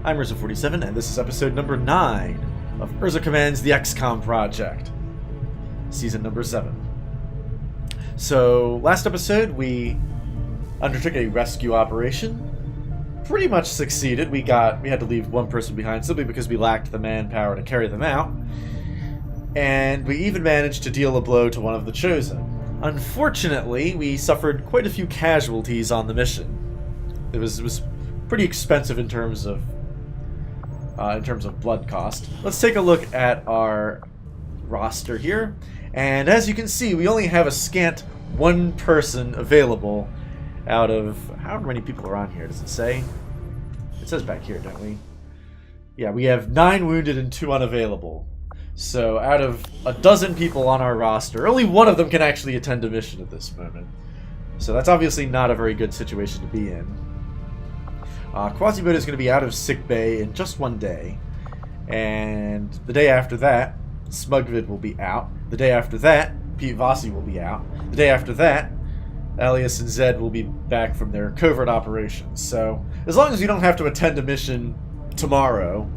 I'm Urza47, and this is episode number 9 of Urza Commands the XCOM project, season number 7. So, last episode we undertook a rescue operation. Pretty much succeeded. We had to leave one person behind simply because we lacked the manpower to carry them out. And we even managed to deal a blow to one of the Chosen. Unfortunately, we suffered quite a few casualties on the mission. It was pretty expensive in terms of blood cost. Let's take a look at our roster here, and as you can see, we only have a scant one person available out of however many people are on here. Does it say? It says back here, don't we? Yeah, we have 9 wounded and 2 unavailable. So out of a dozen people on our roster, only one of them can actually attend a mission at this moment. So that's obviously not a very good situation to be in. Quasimodo is going to be out of sick bay in just one day, and the day after that, Smugvid will be out. The day after that, Pete Vossi will be out. The day after that, Alias and Zed will be back from their covert operations. So as long as you don't have to attend a mission tomorrow,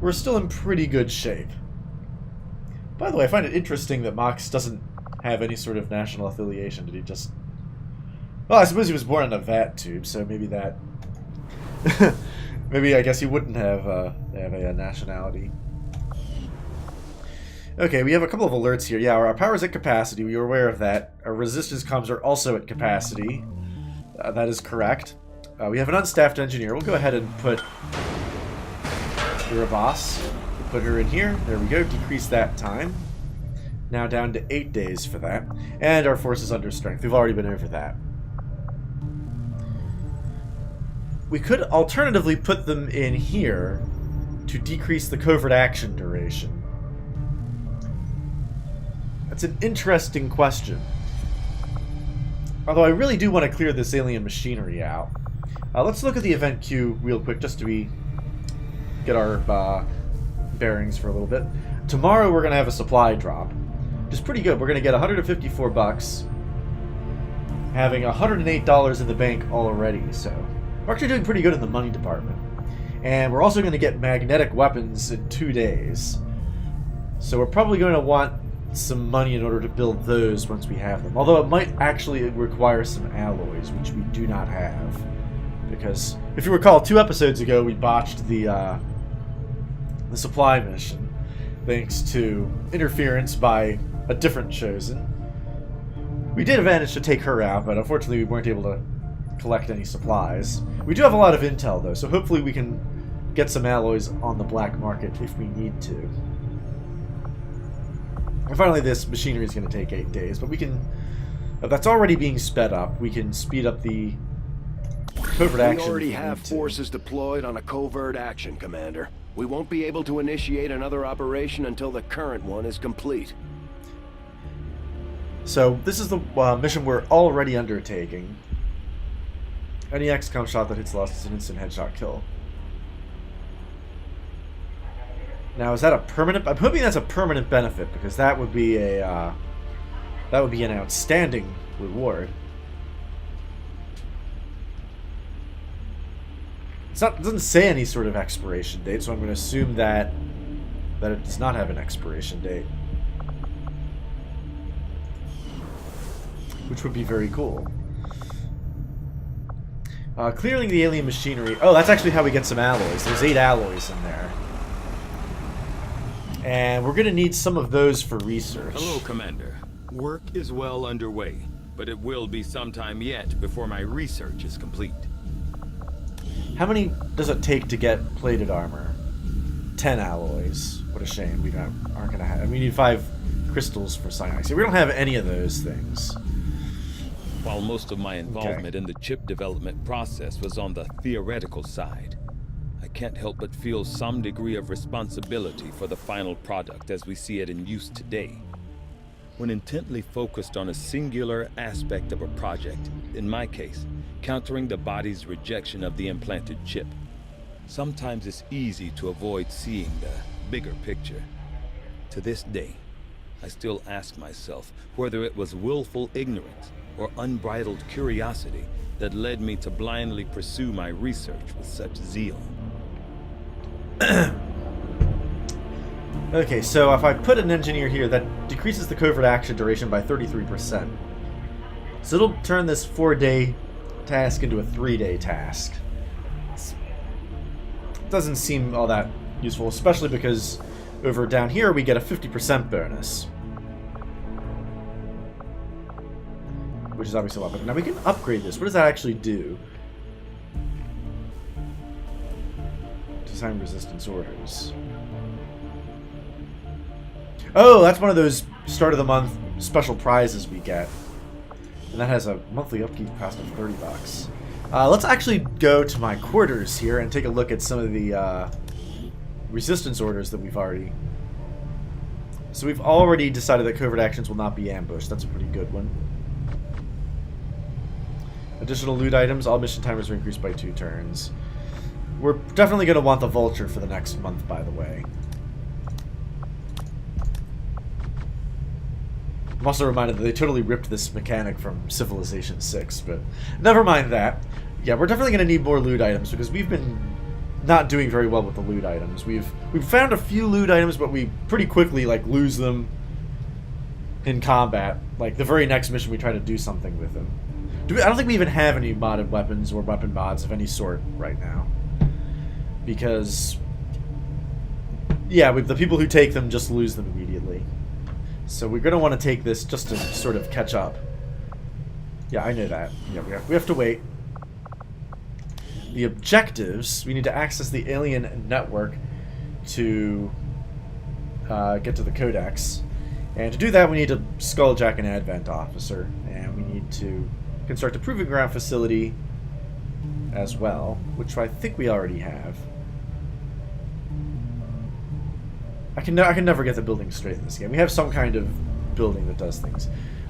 we're still in pretty good shape. By the way, I find it interesting that Mox doesn't have any sort of national affiliation. Did he just... Well, I suppose he was born in a vat tube, so maybe that... Maybe, I guess he wouldn't have a nationality. Okay, we have a couple of alerts here. Yeah, our power's at capacity. We are aware of that. Our resistance comms are also at capacity. That is correct. We have an unstaffed engineer. We'll go ahead and put Urza. Put her in here. There we go. Decrease that time. Now down to 8 days for that. And our force is under strength. We've already been over that. We could alternatively put them in here to decrease the covert action duration. That's an interesting question. Although I really do want to clear this alien machinery out. Let's look at the event queue real quick just to get our bearings for a little bit. Tomorrow we're going to have a supply drop, which is pretty good. We're going to get 154 bucks, having $108 in the bank already, so we're actually doing pretty good in the money department. And we're also going to get magnetic weapons in 2 days, so we're probably going to want some money in order to build those once we have them, although it might actually require some alloys, which we do not have, because if you recall, 2 episodes ago we botched the supply mission, thanks to interference by a different Chosen. We did manage to take her out, but unfortunately we weren't able to collect any supplies. We do have a lot of intel, though, so hopefully we can get some alloys on the black market if we need to. And finally, this machinery is going to take 8 days, but we can... That's already being sped up. We can speed up the covert action. We already have forces deployed on a covert action, Commander. We won't be able to initiate another operation until the current one is complete. So, this is the mission we're already undertaking. Any XCOM shot that hits lost is an instant headshot kill. Now, is that a permanent... I'm hoping that's a permanent benefit, because that would be an outstanding reward. It doesn't say any sort of expiration date, so I'm going to assume that it does not have an expiration date. Which would be very cool. Clearing the alien machinery. Oh, that's actually how we get some alloys. There's 8 alloys in there. And we're going to need some of those for research. Hello, Commander. Work is well underway, but it will be some time yet before my research is complete. How many does it take to get plated armor? 10 alloys. What a shame. We aren't going to have... We need 5 crystals for cyanide. So we don't have any of those things. While most of my involvement in the chip development process was on the theoretical side, I can't help but feel some degree of responsibility for the final product as we see it in use today. When intently focused on a singular aspect of a project, in my case, countering the body's rejection of the implanted chip, sometimes it's easy to avoid seeing the bigger picture. To this day, I still ask myself whether it was willful ignorance or unbridled curiosity that led me to blindly pursue my research with such zeal. Okay, so if I put an engineer here, that decreases the covert action duration by 33%. So it'll turn this 4-day task into a 3-day task. It doesn't seem all that useful, especially because over down here we get a 50% bonus. Which is obviously a lot better. Now we can upgrade this. What does that actually do? Design resistance orders. Oh, that's one of those start of the month special prizes we get. And that has a monthly upkeep cost of $30. Let's actually go to my quarters here and take a look at some of the resistance orders that we've already... So we've already decided that covert actions will not be ambushed. That's a pretty good one. Additional loot items. All mission timers are increased by 2 turns. We're definitely going to want the Vulture for the next month, by the way. I'm also reminded that they totally ripped this mechanic from Civilization 6, but never mind that. Yeah, we're definitely going to need more loot items because we've been not doing very well with the loot items. We've found a few loot items, but we pretty quickly lose them in combat. Like the very next mission, we try to do something with them. I don't think we even have any modded weapons or weapon mods of any sort right now, because yeah, the people who take them just lose them immediately. So we're going to want to take this just to sort of catch up. Yeah, I know that. Yeah, we have to wait. The objectives, we need to access the alien network to get to the Codex. And to do that, we need to skulljack an Advent officer. And we need to construct a proving ground facility as well, which I think we already have. I can never get the building straight in this game. We have some kind of building that does things.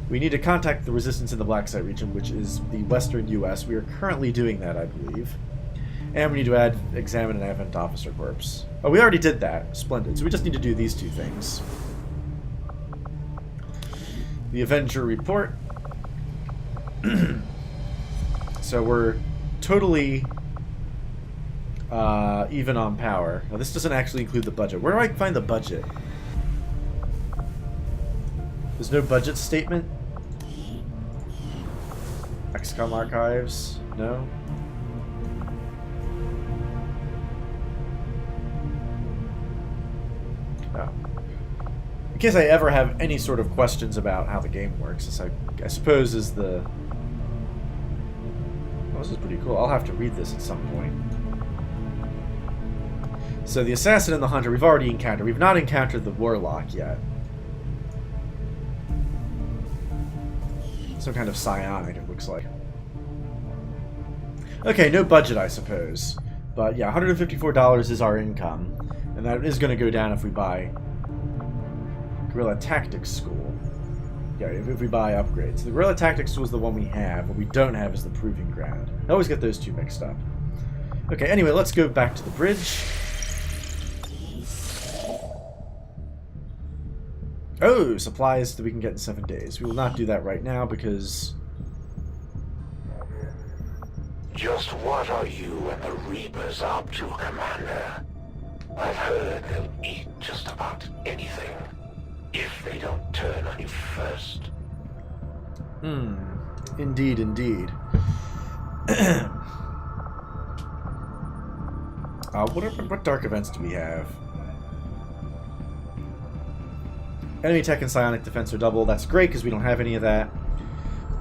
We need to contact the resistance in the Black Site region, which is the western U.S. We are currently doing that, I believe. And we need to examine an Advent Officer Corpse. Oh, we already did that. Splendid. So we just need to do these 2 things. The Avenger Report. So we're totally... even on power. Now this doesn't actually include the budget. Where do I find the budget? There's no budget statement? XCOM archives? No? Oh. In case I ever have any sort of questions about how the game works, this I suppose is the... Oh, this is pretty cool. I'll have to read this at some point. So the Assassin and the Hunter we've already encountered. We've not encountered the Warlock yet. Some kind of psionic, it looks like. Okay, no budget, I suppose. But yeah, $154 is our income. And that is going to go down if we buy Guerrilla Tactics School. Yeah, if we buy upgrades. The Guerrilla Tactics School is the one we have. What we don't have is the Proving Ground. I always get those 2 mixed up. Okay, anyway, let's go back to the bridge. Oh, supplies that we can get in 7 days. We will not do that right now because... Just what are you and the Reapers up to, Commander? I've heard they'll eat just about anything, if they don't turn on you first. Indeed, indeed. What dark events do we have? Enemy tech and psionic defense are double. That's great because we don't have any of that.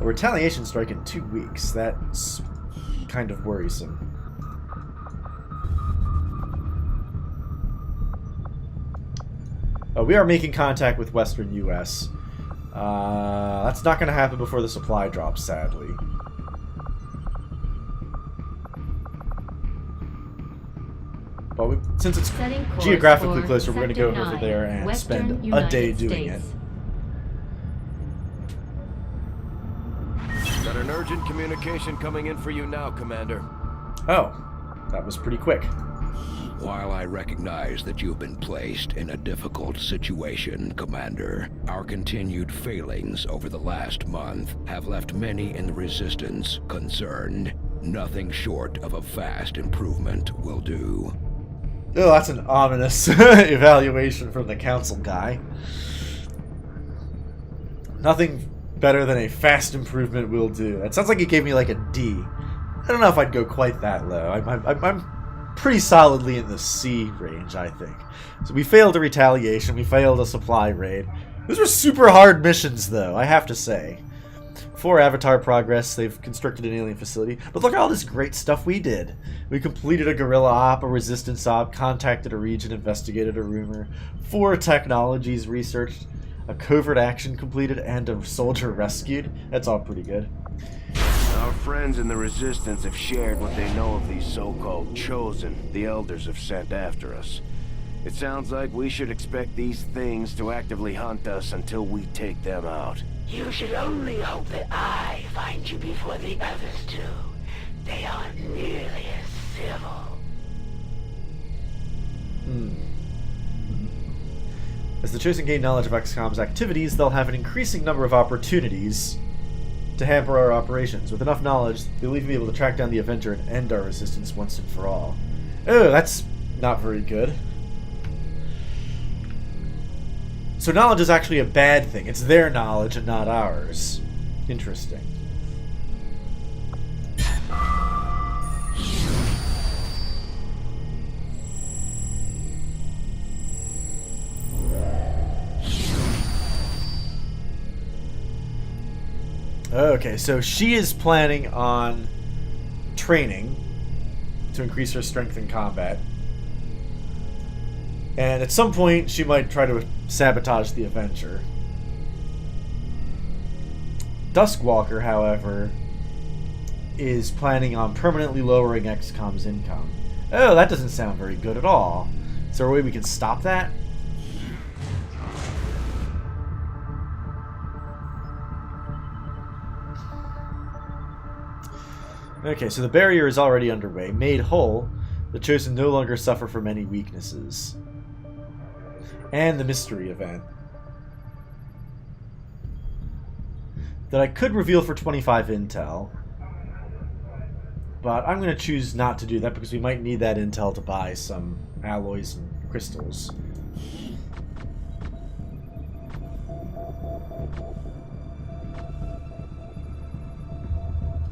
A retaliation strike in 2 weeks. That's kind of worrisome. We are making contact with Western U.S. That's not going to happen before the supply drops, sadly. But since it's geographically closer, we're going to go over there and spend a day doing it. Got an urgent communication coming in for you now, Commander. Oh, that was pretty quick. While I recognize that you've been placed in a difficult situation, Commander, our continued failings over the last month have left many in the Resistance concerned. Nothing short of a fast improvement will do. Oh, that's an ominous evaluation from the council guy. Nothing better than a fast improvement will do. It sounds like he gave me like a D. I don't know if I'd go quite that low. I'm pretty solidly in the C range, I think. So we failed a retaliation. We failed a supply raid. Those were super hard missions, though, I have to say. For Avatar progress, they've constructed an alien facility. But look at all this great stuff we did. We completed a guerrilla op, a resistance op, contacted a region, investigated a rumor, 4 technologies researched, a covert action completed, and a soldier rescued. That's all pretty good. Our friends in the Resistance have shared what they know of these so-called Chosen the Elders have sent after us. It sounds like we should expect these things to actively hunt us until we take them out. You should only hope that I find you before the others do. They aren't nearly as civil. As the Chosen gain knowledge of XCOM's activities, they'll have an increasing number of opportunities to hamper our operations. With enough knowledge, they'll even be able to track down the Avenger and end our resistance once and for all. Oh, that's not very good. So knowledge is actually a bad thing. It's their knowledge and not ours. Interesting. Okay, so she is planning on training to increase her strength in combat. And at some point, she might try to sabotage the Avenger. Duskwalker, however, is planning on permanently lowering XCOM's income. Oh, that doesn't sound very good at all. Is there a way we can stop that? Okay, so the barrier is already underway. Made whole, the Chosen no longer suffer from any weaknesses. And the mystery event that I could reveal for 25 intel, but I'm going to choose not to do that because we might need that intel to buy some alloys and crystals.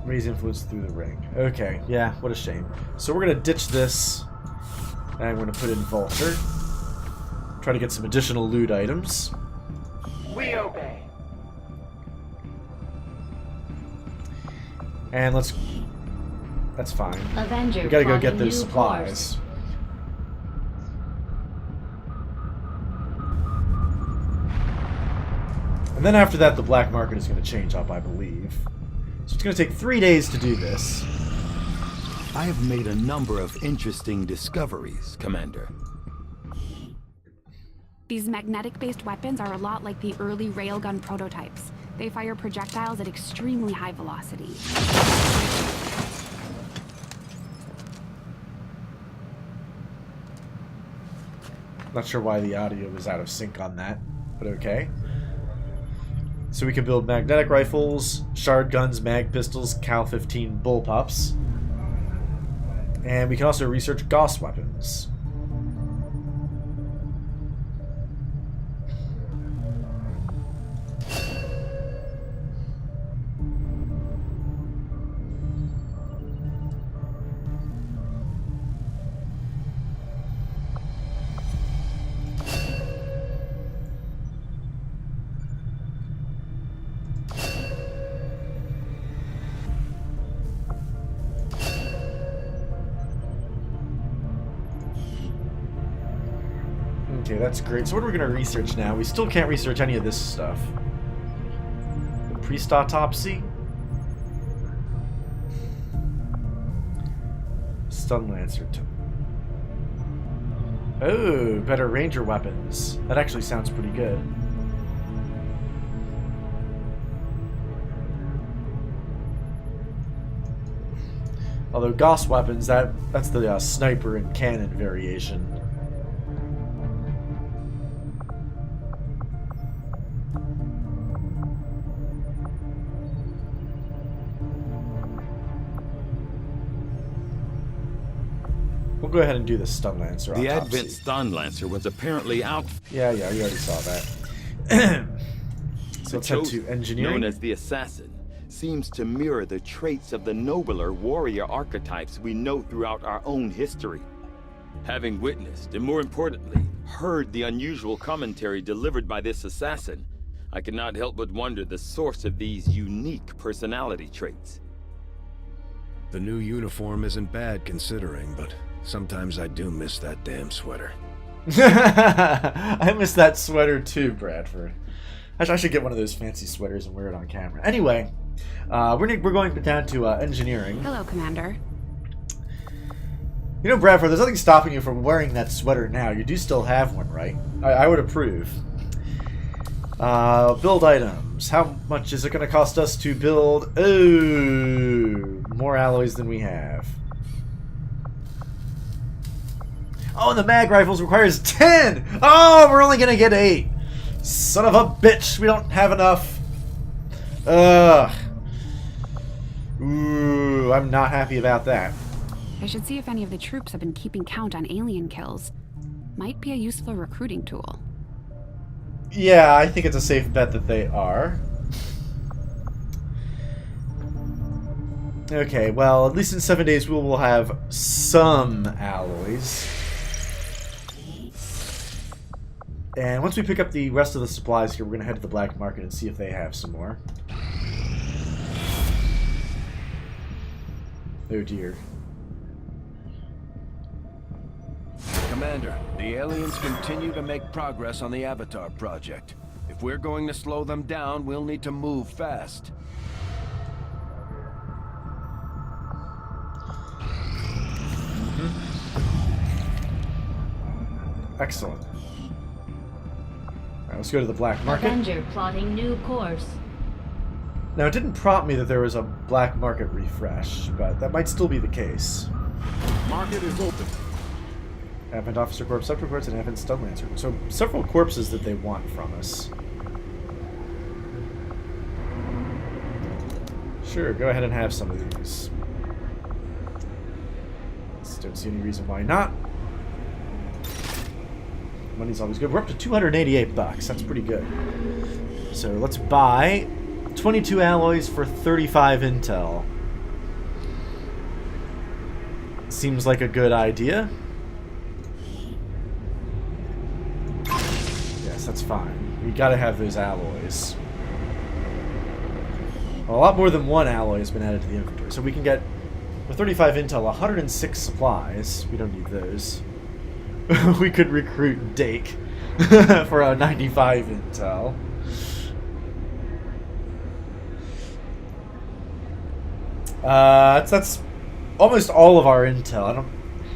Raise influence through the ring. Okay, yeah, what a shame. So we're going to ditch this, and I'm going to put in Vulture. Try to get some additional loot items. We obey. And let's... That's fine. Avenger We gotta go get plotting those new supplies. course. And then after that, the black market is going to change up, I believe. So it's going to take 3 days to do this. I have made a number of interesting discoveries, Commander. These magnetic-based weapons are a lot like the early railgun prototypes. They fire projectiles at extremely high velocity. Not sure why the audio was out of sync on that, but okay. So we can build magnetic rifles, shard guns, mag pistols, Cal 15 bullpups. And we can also research Gauss weapons. Okay, that's great. So what are we going to research now? We still can't research any of this stuff. The priest autopsy? Stun Lancer. Oh, better ranger weapons. That actually sounds pretty good. Although Gauss weapons, that's the sniper and cannon variation. We'll go ahead and do the Stun Lancer The autopsy. Advent Stun Lancer was apparently out. Yeah, you already saw that. So let's head to engineering. Known as the Assassin, seems to mirror the traits of the nobler warrior archetypes we know throughout our own history. Having witnessed, and more importantly, heard the unusual commentary delivered by this assassin, I cannot help but wonder the source of these unique personality traits. The new uniform isn't bad considering, but sometimes I do miss that damn sweater. I miss that sweater too, Bradford. I should get one of those fancy sweaters and wear it on camera. Anyway, we're going down to engineering. Hello, Commander. You know, Bradford, there's nothing stopping you from wearing that sweater now. You do still have one, right? I would approve. Build items. How much is it going to cost us to build? Oh, more alloys than we have. Oh, and the mag rifles requires 10! Oh, we're only going to get 8. Son of a bitch, we don't have enough. Ugh. Ooh, I'm not happy about that. I should see if any of the troops have been keeping count on alien kills. Might be a useful recruiting tool. Yeah, I think it's a safe bet that they are. Okay, well, at least in 7 days we will have some alloys. And once we pick up the rest of the supplies here, we're going to head to the black market and see if they have some more. Oh dear. Commander, the aliens continue to make progress on the Avatar project. If we're going to slow them down, we'll need to move fast. Excellent. Alright, let's go to the black market. Avenger plotting new course. Now, it didn't prompt me that there was a black market refresh, but that might still be the case. Market is open. Advent Officer Corps, Subreports, and Advent Stun Lancer. So, several corpses that they want from us. Sure, go ahead and have some of these. Just don't see any reason why not. Money's always good. We're up to 288 bucks. That's pretty good. So, let's buy 22 alloys for 35 intel. Seems like a good idea. Yes, that's fine. We gotta have those alloys. A lot more than one alloy has been added to the inventory. So we can get, with 35 intel, 106 supplies. We don't need those. We could recruit Dake for a 95 intel. That's almost all of our intel.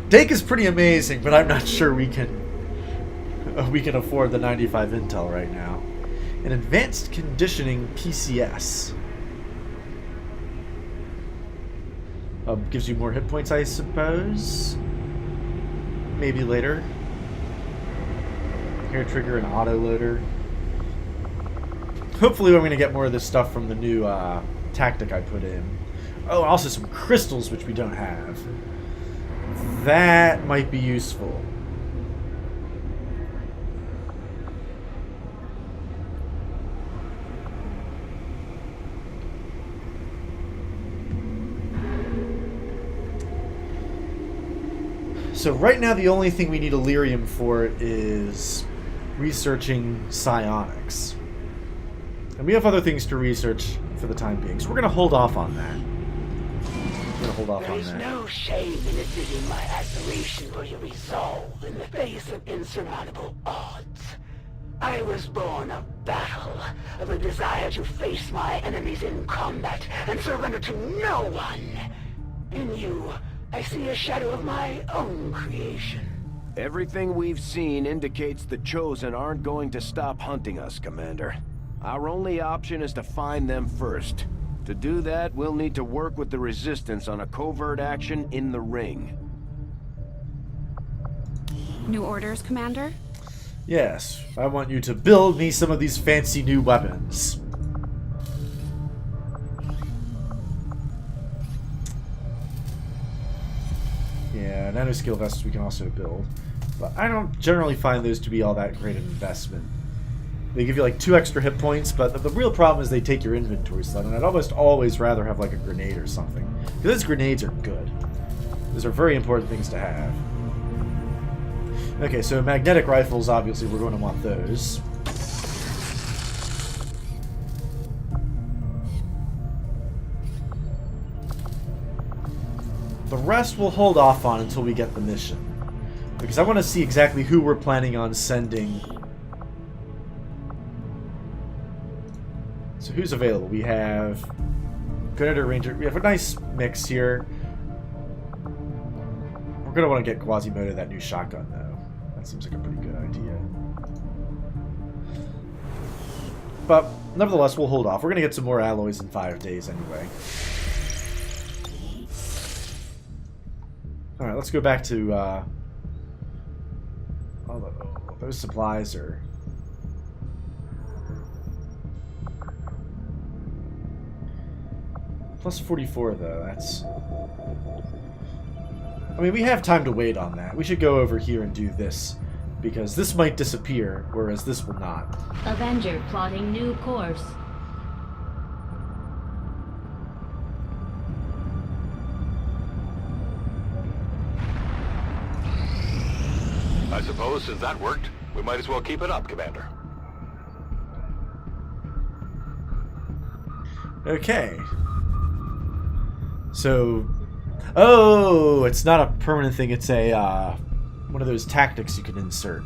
Dake is pretty amazing, but I'm not sure we can afford the 95 intel right now. An advanced conditioning PCS gives you more hit points, I suppose. Maybe later. Hair trigger and autoloader. Hopefully, we're going to get more of this stuff from the new tactic I put in. Oh, also some crystals, which we don't have. That might be useful. So right now the only thing we need Elerium for is researching psionics. And we have other things to research for the time being, so we're going to hold off on that. There is no shame in admitting my admiration for your resolve in the face of insurmountable odds. I was born of battle, of a desire to face my enemies in combat and surrender to no one. In you, I see a shadow of my own creation. Everything we've seen indicates the Chosen aren't going to stop hunting us, Commander. Our only option is to find them first. To do that, we'll need to work with the Resistance on a covert action in the ring. New orders, Commander? Yes, I want you to build me some of these fancy new weapons. Yeah, Nanoscale vests we can also build. But I don't generally find those to be all that great an investment. They give you like 2 extra hit points, but the real problem is they take your inventory slot, and I'd almost always rather have like a grenade or something. Because those grenades are good. Those are very important things to have. Okay, so magnetic rifles, obviously we're going to want those. The rest we'll hold off on until we get the mission. Because I want to see exactly who we're planning on sending. So who's available? We have Grenadier Ranger. We have a nice mix here. We're going to want to get Quasimodo that new shotgun, though. That seems like a pretty good idea. But nevertheless, we'll hold off. We're going to get some more alloys in 5 days anyway. Alright, let's go back to... those supplies are... Plus 44, though. That's... I mean, we have time to wait on that. We should go over here and do this. Because this might disappear, whereas this will not. Avenger plotting new course. I suppose since that worked, we might as well keep it up, Commander. Okay. So... Oh! It's not a permanent thing, it's a, one of those tactics you can insert.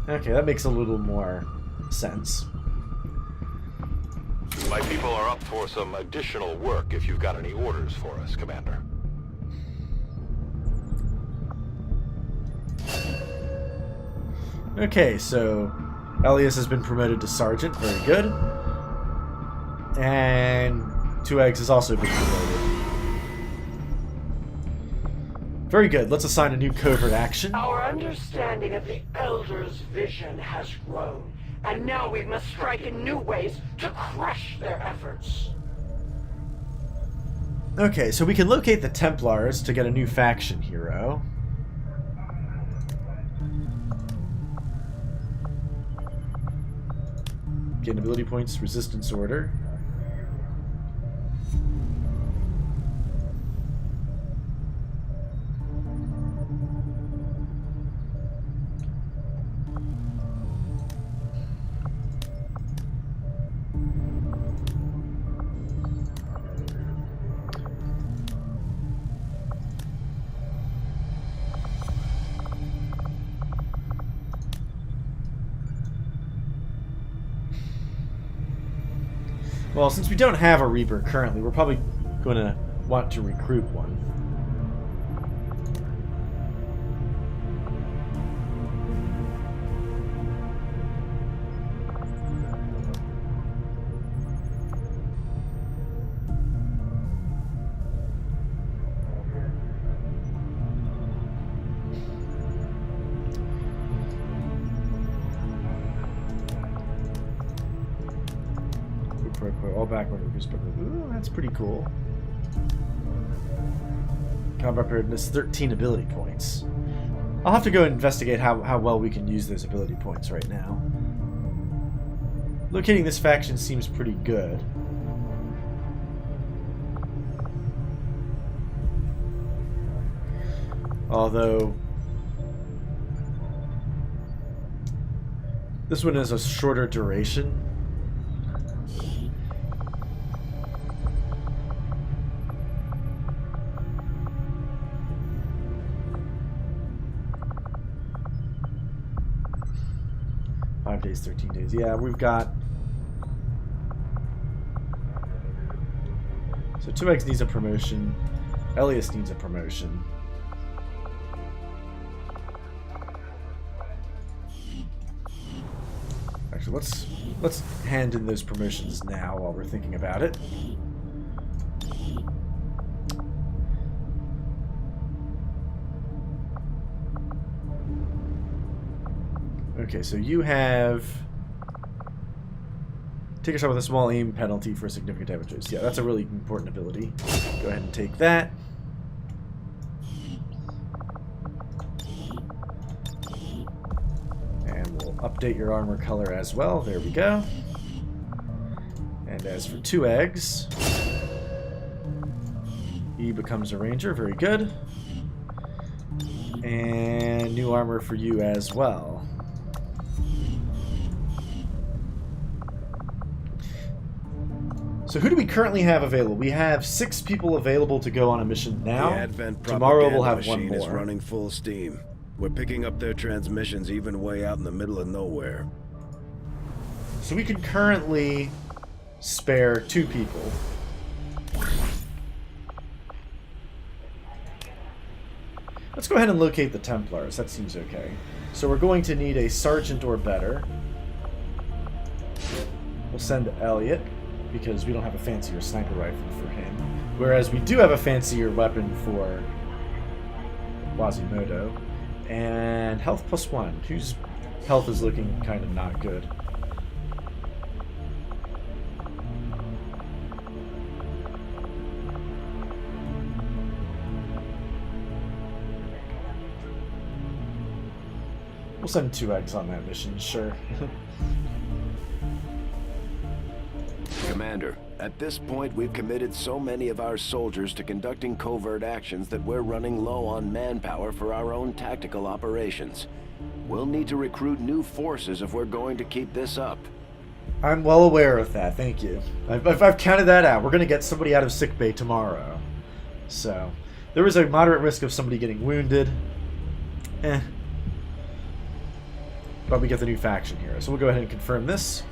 Okay, that makes a little more sense. My people are up for some additional work if you've got any orders for us, Commander. Okay, so Elias has been promoted to Sergeant. Very good. And 2 Eggs has also been promoted. Very good. Let's assign a new covert action. Our understanding of the Elder's vision has grown, and now we must strike in new ways to crush their efforts. Okay, so we can locate the Templars to get a new faction hero. Gain ability points, resistance order. Well, since we don't have a Reaper currently, we're probably going to want to recruit one. All backward perspective. Ooh, that's pretty cool. Combat preparedness, 13 ability points. I'll have to go investigate how well we can use those ability points right now. Locating this faction seems pretty good. Although this one has a shorter duration. Days, 13 days. Yeah, we've got... So 2 Eggs needs a promotion. Elias needs a promotion. Actually, let's hand in those promotions now while we're thinking about it. Okay, so you have... Take a shot with a small aim penalty for significant damage. Yeah, that's a really important ability. Go ahead and take that. We'll update your armor color as well. There we go. And as for 2 eggs, he becomes a ranger. Very good. And new armor for you as well. So who do we currently have available? We have 6 people available to go on a mission now. The Advent Tomorrow we'll have propaganda one machine is more. running full steam. We're picking up their transmissions even way out in the middle of nowhere. So we can currently spare 2 people. Let's go ahead and locate the Templars. That seems okay. So we're going to need a sergeant or better. We'll send Elliot, because we don't have a fancier sniper rifle for him. Whereas we do have a fancier weapon for Quasimodo. And health +1, whose health is looking kind of not good. We'll send 2 eggs on that mission, sure. Commander, at this point we've committed so many of our soldiers to conducting covert actions that we're running low on manpower for our own tactical operations. We'll need to recruit new forces if we're going to keep this up. I'm well aware of that, thank you. I've counted that out. We're going to get somebody out of sickbay tomorrow. So, there is a moderate risk of somebody getting wounded. But we get the new faction here. So we'll go ahead and confirm this.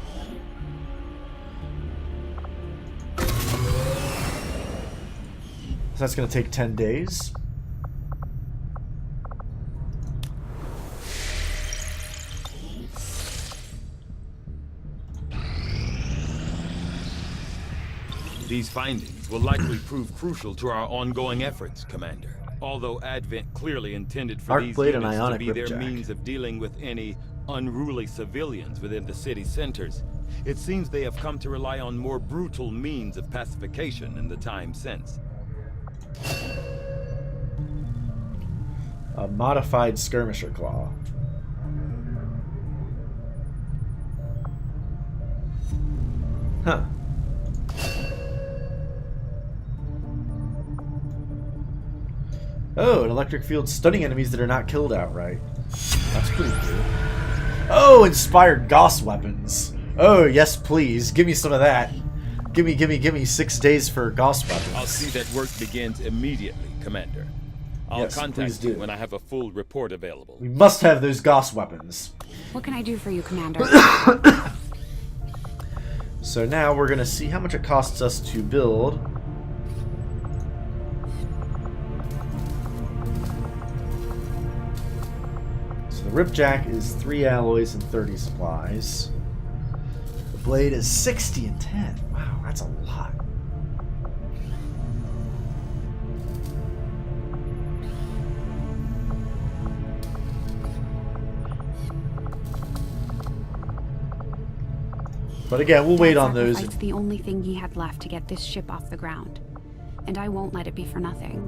So that's going to take 10 days. These findings will likely prove crucial to our ongoing efforts, Commander. Although Advent clearly intended for these Arcblade and units to ionic be their ripjack. means of dealing with any unruly civilians within the city centers, it seems they have come to rely on more brutal means of pacification in the time since. A modified skirmisher claw. Huh. Oh, an electric field stunning enemies that are not killed outright. That's pretty cool. Oh, inspired Gauss weapons. Oh, yes, please. Give me some of that. Give me 6 days for Gauss weapons. I'll see that work begins immediately, Commander. I'll Yes, please contact you do. when I have a full report available. We must have those Gauss weapons. What can I do for you, Commander? So now we're going to see how much it costs us to build. So the Ripjack is 3 alloys and 30 supplies. The blade is 60 and 10. Wow, that's a lot. But again, we'll wait on those. It's the only thing he had left to get this ship off the ground. And I won't let it be for nothing.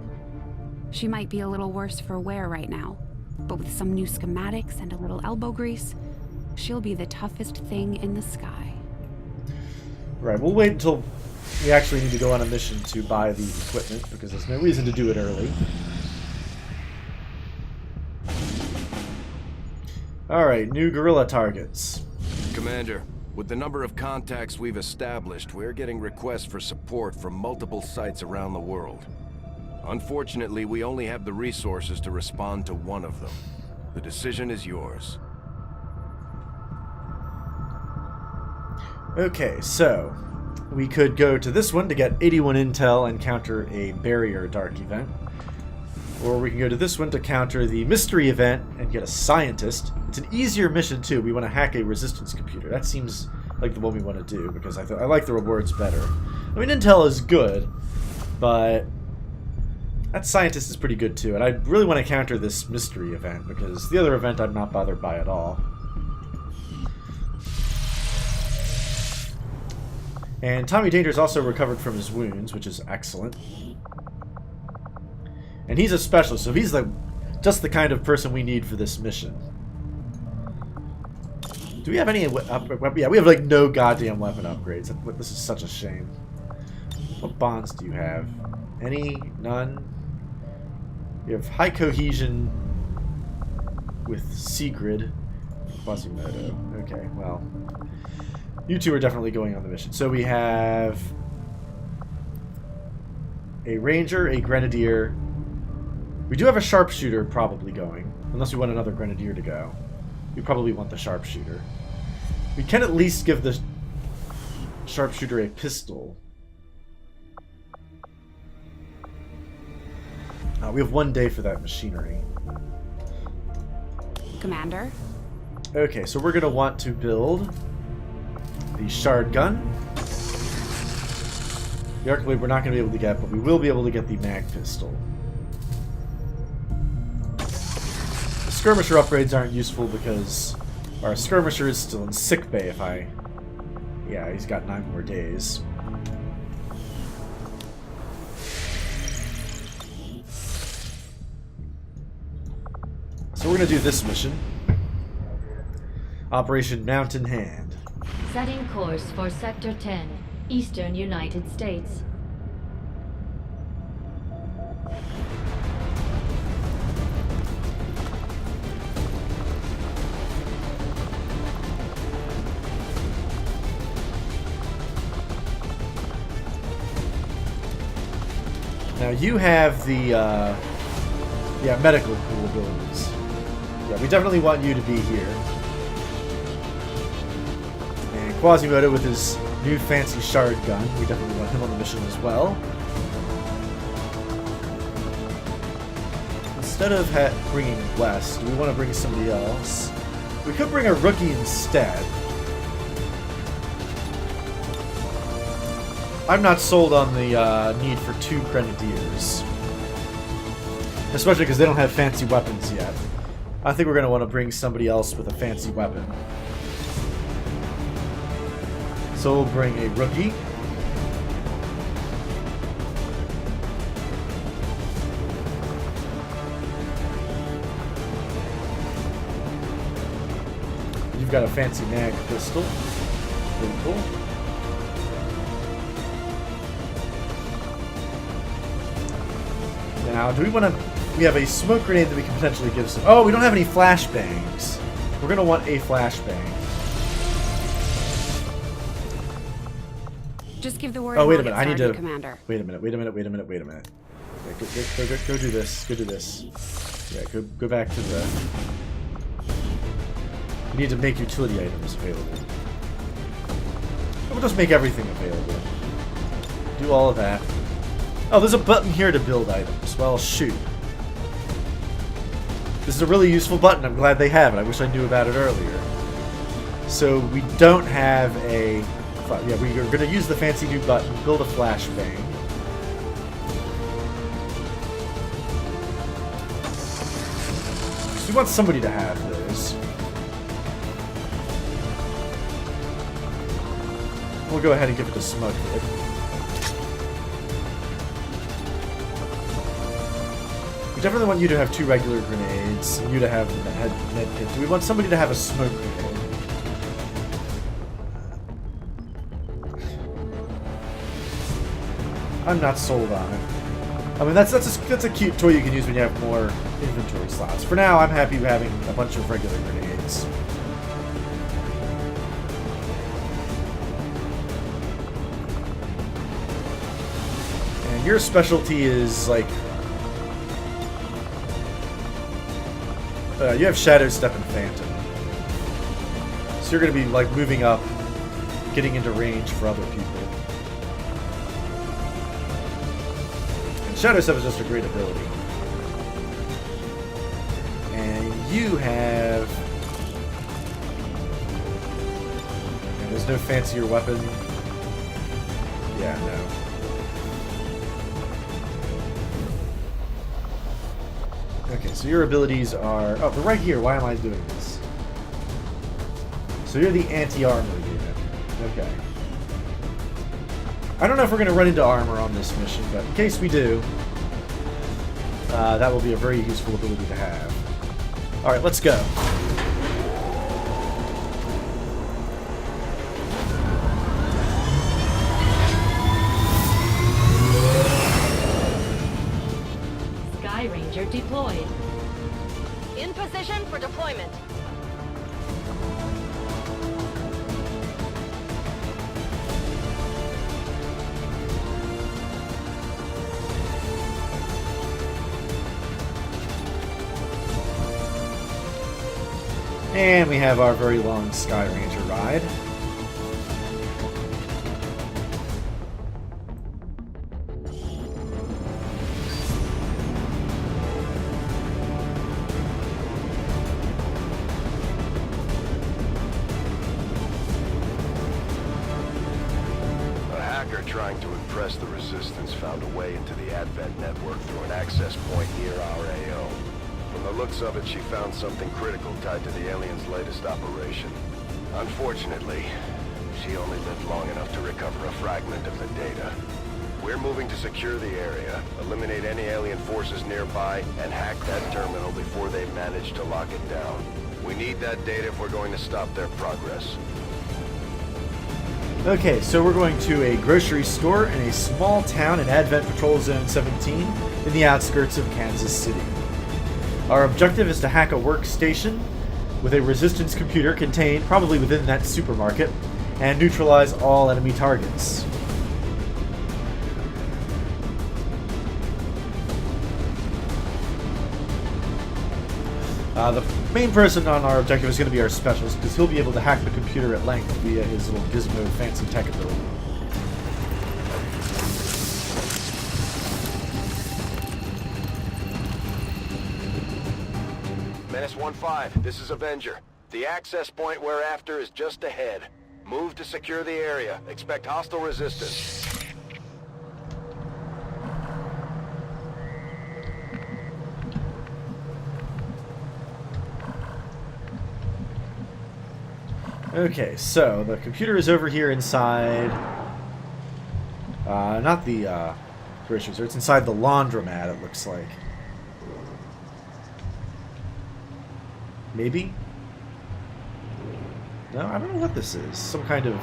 She might be a little worse for wear right now, but with some new schematics and a little elbow grease, she'll be the toughest thing in the sky. Right, we'll wait until we actually need to go on a mission to buy the equipment, because there's no reason to do it early. Alright, new guerrilla targets. Commander, with the number of contacts we've established, we're getting requests for support from multiple sites around the world. Unfortunately, we only have the resources to respond to one of them. The decision is yours. Okay, so we could go to this one to get 81 intel and counter a barrier dark event. Or we can go to this one to counter the mystery event and get a scientist. It's an easier mission too. We want to hack a resistance computer. That seems like the one we want to do because I like the rewards better. I mean, intel is good, but that scientist is pretty good too. And I really want to counter this mystery event because the other event I'm not bothered by at all. And Tommy Danger's also recovered from his wounds, which is excellent. And he's a specialist, so he's just the kind of person we need for this mission. Do we have any yeah, we have like no goddamn weapon upgrades. This is such a shame. What bonds do you have? Any? None? You have high cohesion with Sigrid. Quasimodo. Okay, well. You two are definitely going on the mission. So we have a ranger, a grenadier. We do have a sharpshooter probably going. Unless we want another grenadier to go. We probably want the sharpshooter. We can at least give the sharpshooter a pistol. We have 1 day for that machinery. Commander? Okay, so we're going to want to build the shard gun. The arc blade we're not going to be able to get, but we will be able to get the mag pistol. The skirmisher upgrades aren't useful because our skirmisher is still in sickbay if I... Yeah, he's got 9 more days. So we're going to do this mission. Operation Mountain Hand. Setting course for Sector 10, Eastern United States. Now you have the medical pool abilities. Yeah, we definitely want you to be here. And Quasimodo with his new fancy shard gun. We definitely want him on the mission as well. Instead of bringing West, we want to bring somebody else. We could bring a rookie instead. I'm not sold on the need for 2 grenadiers. Especially because they don't have fancy weapons yet. I think we're going to want to bring somebody else with a fancy weapon. So we'll bring a rookie. You've got a fancy mag pistol. Pretty cool. Now, do we want to... We have a smoke grenade that we can potentially give some... Oh, we don't have any flashbangs. We're going to want a flashbang. Just give the word. Oh, wait a minute. I need to... Commander. Wait a minute. Yeah, go do this. Go do this. Yeah, go back to the... We need to make utility items available. We'll just make everything available. Do all of that. Oh, there's a button here to build items. Well, shoot. This is a really useful button. I'm glad they have it. I wish I knew about it earlier. So we don't have a... Yeah, we are going to use the fancy new button, build a flashbang. So we want somebody to have those. We'll go ahead and give it to Smoke. We definitely want you to have 2 regular grenades, and you to have the med kit. Do we want somebody to have a smoke grenade? I'm not sold on it. I mean, that's a cute toy you can use when you have more inventory slots. For now, I'm happy having a bunch of regular grenades. And your specialty is like... you have Shadow Step and Phantom. So you're going to be like moving up, getting into range for other people. And Shadow Step is just a great ability. And you have... And there's no fancier weapon. Yeah, no. Okay, so your abilities are... Oh, they're right here. Why am I doing this? So you're the anti-armor unit. Okay. I don't know if we're going to run into armor on this mission, but in case we do, that will be a very useful ability to have. Alright, let's go. position for deployment. And we have our very long Sky Ranger ride. A hacker trying to impress the Resistance found a way into the Advent network through an access point near our AO. From the looks of it, she found something critical tied to the aliens' latest operation. Unfortunately, she only lived long enough to recover a fragment of the data. We're moving to secure the area, eliminate any alien forces nearby, and hack that terminal before they manage to lock it down. We need that data if we're going to stop their progress. Okay, so we're going to a grocery store in a small town in Advent Patrol Zone 17 in the outskirts of Kansas City. Our objective is to hack a workstation with a Resistance computer contained probably within that supermarket and neutralize all enemy targets. The main person on our objective is going to be our specialist, because he'll be able to hack the computer at length via his little gizmo fancy tech ability. Menace 1-5, this is Avenger. The access point we're after is just ahead. Move to secure the area. Expect hostile resistance. Okay, so the computer is over here inside... not the grocery store, it's inside the laundromat, it looks like. Maybe? No, I don't know what this is. Some kind of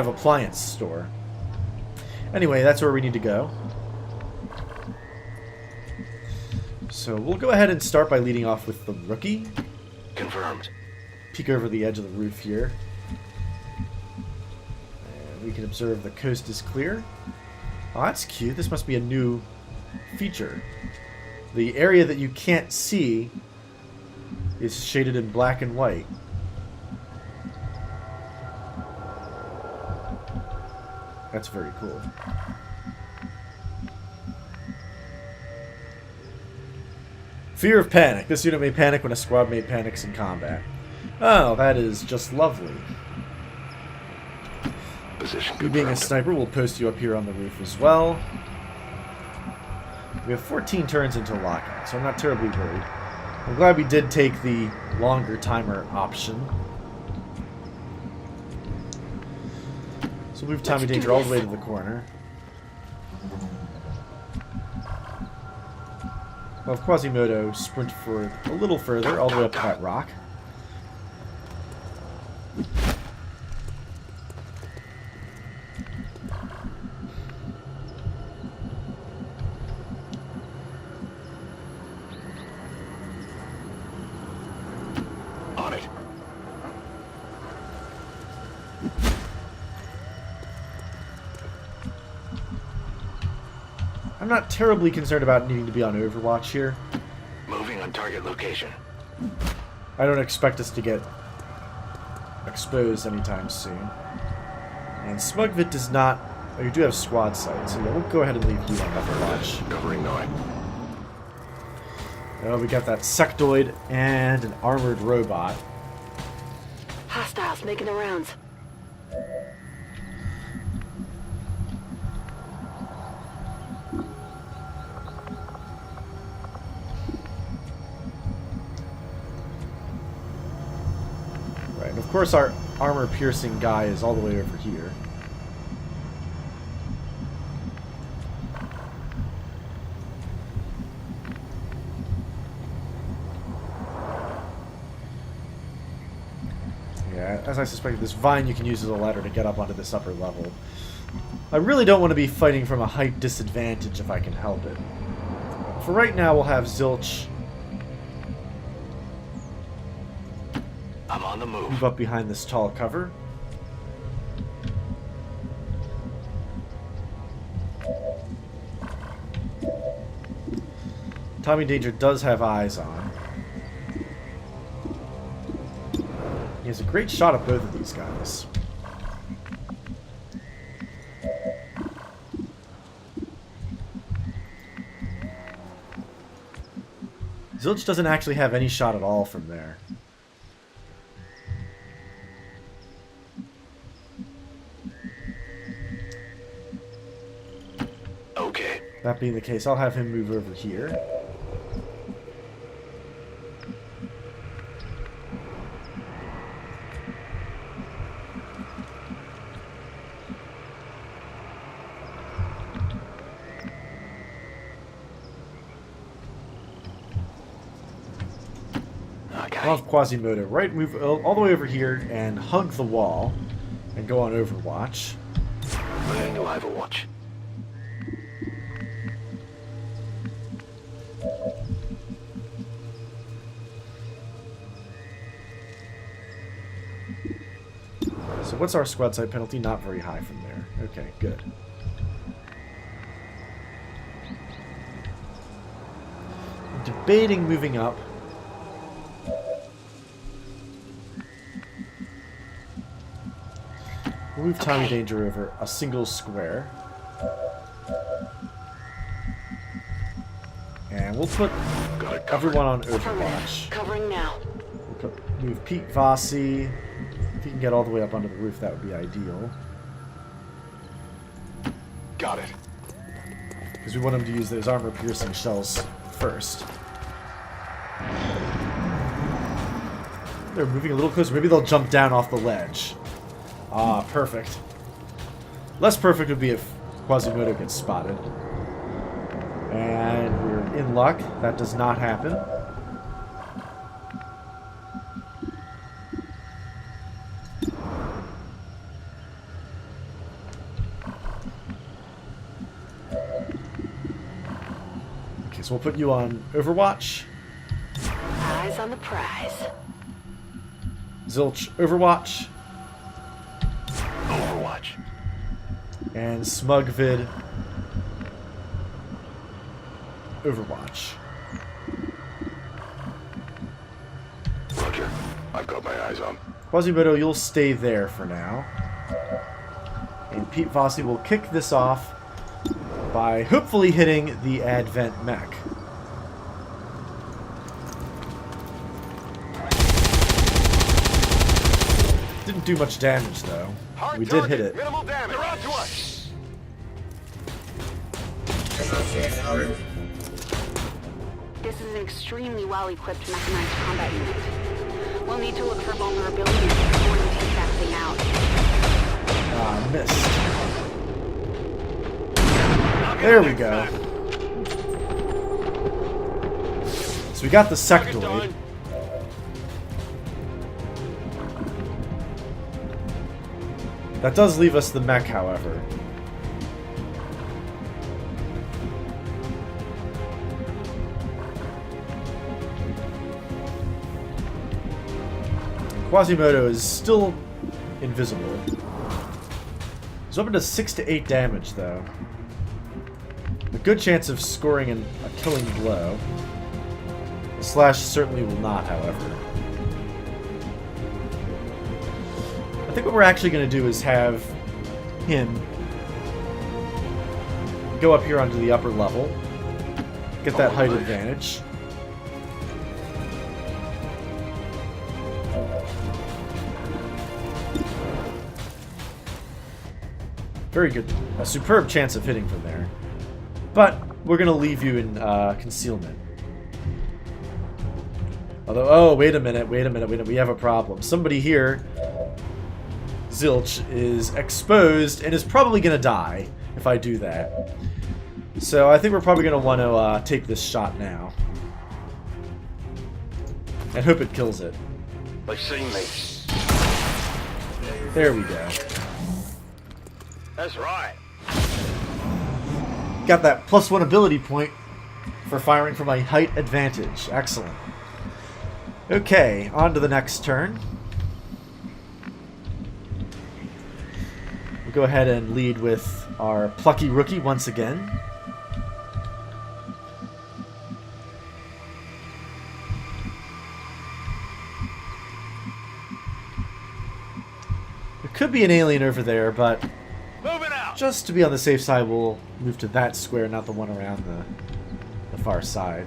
appliance store. Anyway, that's where we need to go. So we'll go ahead and start by leading off with the rookie. Confirmed. Peek over the edge of the roof here. And we can observe the coast is clear. Oh, that's cute. This must be a new feature. The area that you can't see is shaded in black and white. That's very cool. Fear of panic. This unit may panic when a squad mate panics in combat. Oh, that is just lovely. Position You being a sniper, we'll post you up here on the roof as well. We have 14 turns into lockout, so I'm not terribly worried. I'm glad we did take the longer timer option. So move Tommy Danger all the way to the corner. Well, Quasimodo sprint forward a little further, all the way up to that rock. On it. I'm not terribly concerned about needing to be on Overwatch here. Moving on target location. I don't expect us to get exposed anytime soon. And Smugvit does not... Oh, you do have squad sight, so yeah, we'll go ahead and leave you on Overwatch. Covering Noi. Oh, we got that sectoid and an armored robot. Hostiles making the rounds. Right, and of course our armor-piercing guy is all the way over here. Yeah, as I suspected, this vine you can use as a ladder to get up onto this upper level. I really don't want to be fighting from a height disadvantage if I can help it. For right now, we'll have Zilch I'm on the Move move. up behind this tall cover. Tommy Danger does have eyes on. He has a great shot at both of these guys. Zilch doesn't actually have any shot at all from there. Okay. That being the case, I'll have him move over here. I'll have Quasimodo move all the way over here and hug the wall and go on Overwatch. Moving to Overwatch. So what's our squad side penalty? Not very high from there. Okay, good. I'm debating moving up. We'll move Tommy Danger over a single square. And we'll put everyone on Overwatch. Covering now. We'll move Pete Vossi. If he can get all the way up onto the roof, that would be ideal. Got it. Because we want him to use those armor-piercing shells first. They're moving a little closer. Maybe they'll jump down off the ledge. Ah, perfect. Less perfect would be if Quasimodo gets spotted. And we're in luck. That does not happen. Okay, so we'll put you on Overwatch. Eyes on the prize. Zilch, Overwatch. Overwatch. And Smugvid, Overwatch. Roger. I've got my eyes on. Quasimodo, you'll stay there for now. And Pete Vossi will kick this off by hopefully hitting the Advent mech. Didn't do much damage, though. We did hit it. Minimal damage. They're on to us. This is an extremely well-equipped mechanized combat unit. We'll need to look for vulnerabilities before we take that thing out. Ah, missed. There we go. So we got the sectoid. That does leave us the mech, however. Quasimodo is still invisible. He's up to 6 to 8 damage, though. A good chance of scoring a killing blow. The slash certainly will not, however. I think what we're actually going to do is have him go up here onto the upper level, get that height advantage. Very good. A superb chance of hitting from there. But we're going to leave you in concealment. Although, oh, wait a minute. We have a problem. Somebody here, Zilch, is exposed and is probably going to die if I do that. So I think we're probably going to want to take this shot now. And hope it kills it. They've seen me. There we go. That's right. Got that +1 ability point for firing from a height advantage. Excellent. Okay, on to the next turn. We'll go ahead and lead with our plucky rookie once again. There could be an alien over there, but just to be on the safe side, we'll move to that square, not the one around the far side.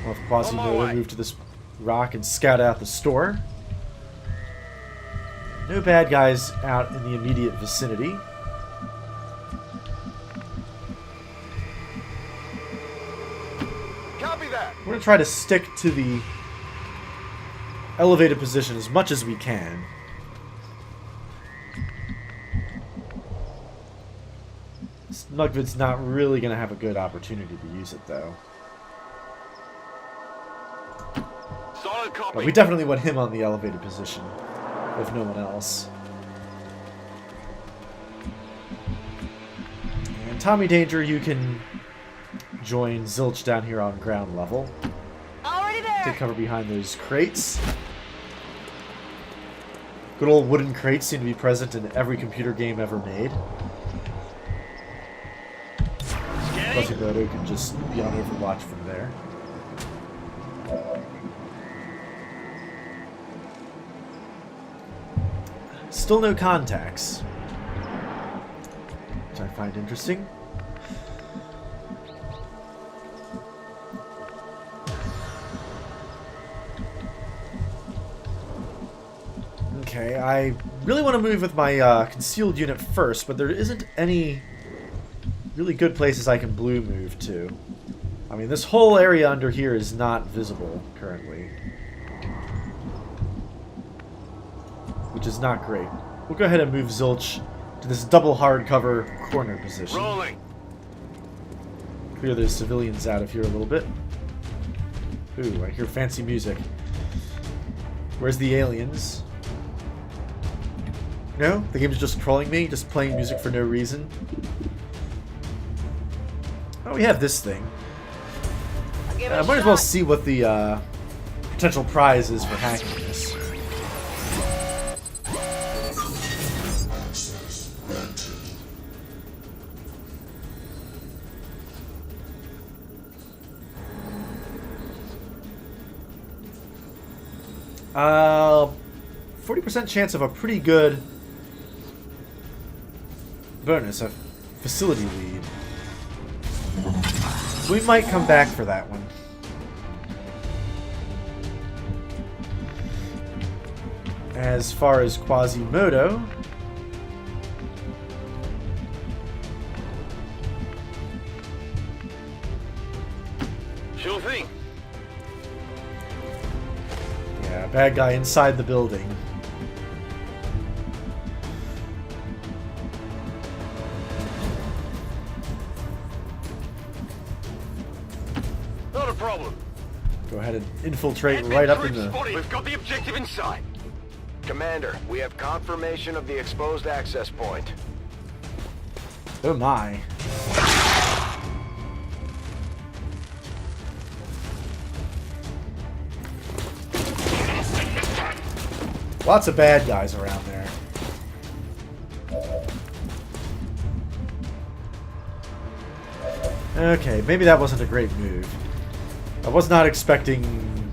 We'll have Quasimodo move to this rock and scout out the store. No bad guys out in the immediate vicinity. Copy that. We're going to try to stick to the elevated position as much as we can. Smugvid's not really going to have a good opportunity to use it, though. Solid copy. But we definitely want him on the elevated position, if no one else. And Tommy Danger, you can join Zilch down here on ground level. Already there. Take cover behind those crates. Good old wooden crates seem to be present in every computer game ever made. Quasimodo can just be on Overwatch from there. Still no contacts, which I find interesting. Okay, I really want to move with my concealed unit first, but there isn't any really good places I can blue move to. I mean, this whole area under here is not visible currently, which is not great. We'll go ahead and move Zilch to this double hardcover corner position. Rolling. Clear those civilians out of here a little bit. Ooh, I hear fancy music. Where's the aliens? No? The game's just trolling me? Just playing music for no reason? Oh, we have this thing. I might as well see what the potential prize is for hacking this. Uh, 40% chance of a pretty good bonus, a facility lead. We might come back for that one. As far as Quasimodo, Sure thing. yeah, bad guy inside the building. Not a problem. Go ahead and infiltrate right up in the... We've got the objective in sight. Commander, we have confirmation of the exposed access point. Oh my. Lots of bad guys around there. Okay, maybe that wasn't a great move. I was not expecting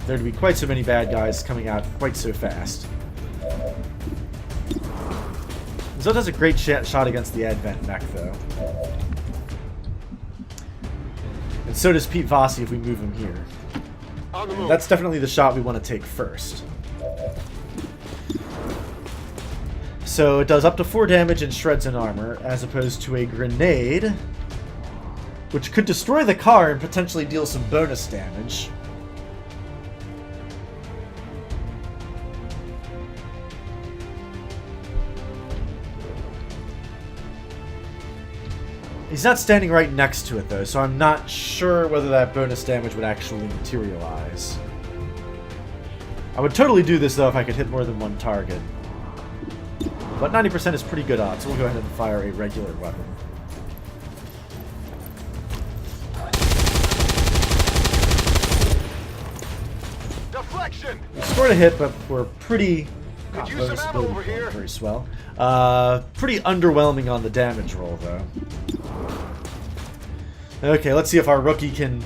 there to be quite so many bad guys coming out quite so fast. Zilch has a great shot against the Advent mech, though. And so does Pete Vossi if we move him here. On the move. That's definitely the shot we want to take first. So it does up to 4 damage and shreds an armor, as opposed to a grenade, which could destroy the car and potentially deal some bonus damage. He's not standing right next to it, though, so I'm not sure whether that bonus damage would actually materialize. I would totally do this, though, if I could hit more than one target. But 90% is pretty good odds, so we'll go ahead and fire a regular weapon. Scored a hit, but we're pretty... Could use some ammo over here. Very swell. Pretty underwhelming on the damage roll, though. Okay, let's see if our rookie can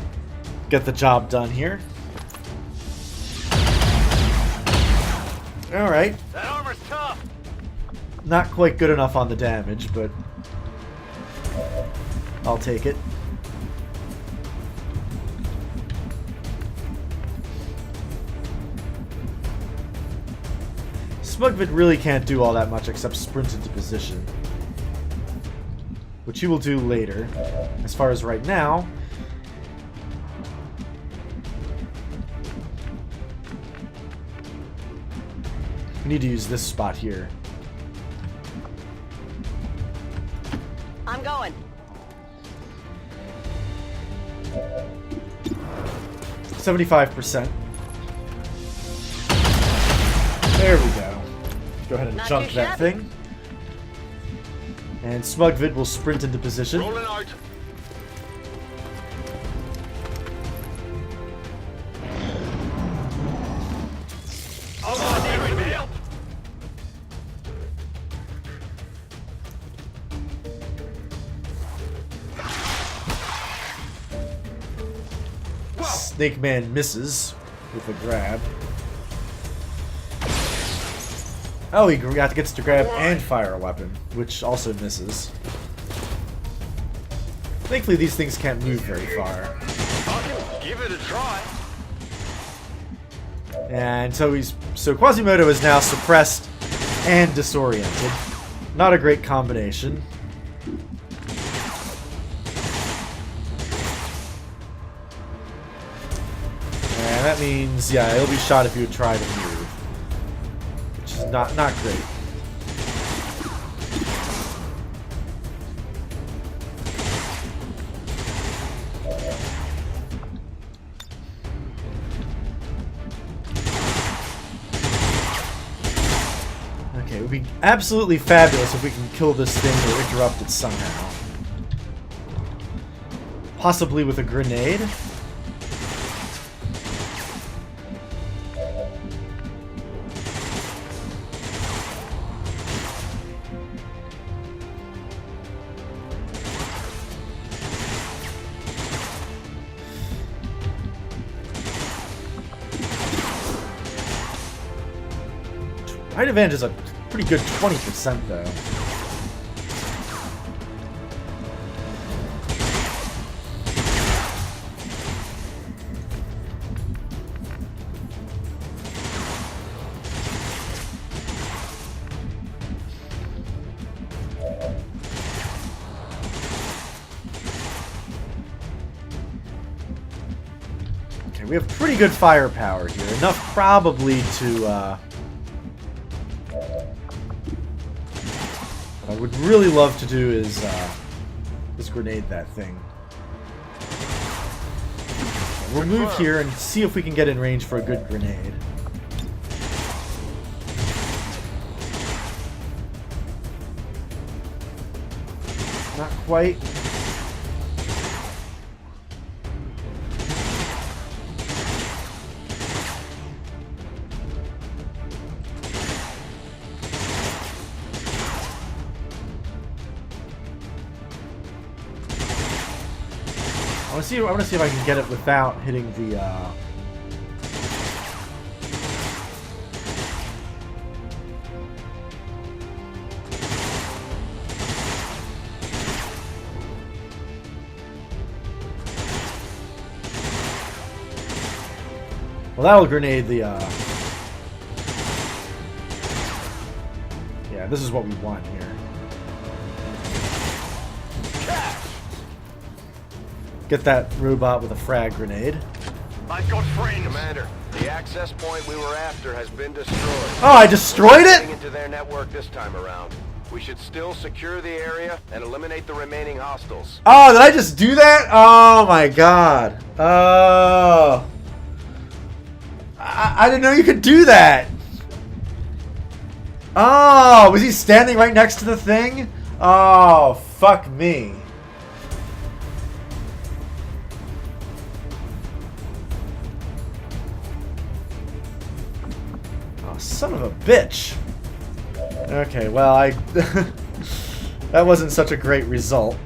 get the job done here. Alright. That armor's tough. Not quite good enough on the damage, but I'll take it. Smugvid really can't do all that much except sprint into position, which he will do later. As far as right now, we need to use this spot here. I'm going. 75%. There we go. Go ahead and Not junk too that shabby. thing. And Smugvid will sprint into position. Rolling out. Snake Man misses with a grab. Oh, he gets to grab and fire a weapon, which also misses. Thankfully, these things can't move very far. Give it a try. And so Quasimodo is now suppressed and disoriented. Not a great combination. And that means, yeah, he'll be shot if you would try to move, which is not great. Okay, it would be absolutely fabulous if we can kill this thing or interrupt it somehow. Possibly with a grenade. Height advantage is a pretty good 20% though. Okay, we have pretty good firepower here. Enough probably to what I would really love to do is grenade that thing. We'll move here and see if we can get in range for a good grenade. Not quite. I want to see if I can get it without hitting the well, that'll grenade the yeah, this is what we want here. Get that robot with a frag grenade. I've got friends. Commander, the access point we were after has been destroyed. Oh, I destroyed Getting it? into their network this time around. We should still secure the area and eliminate the remaining hostiles. Oh, did I just do that? Oh my god. Oh. I didn't know you could do that. Oh, was he standing right next to the thing? Oh, fuck me. son of a bitch. Okay, well, I... that wasn't such a great result.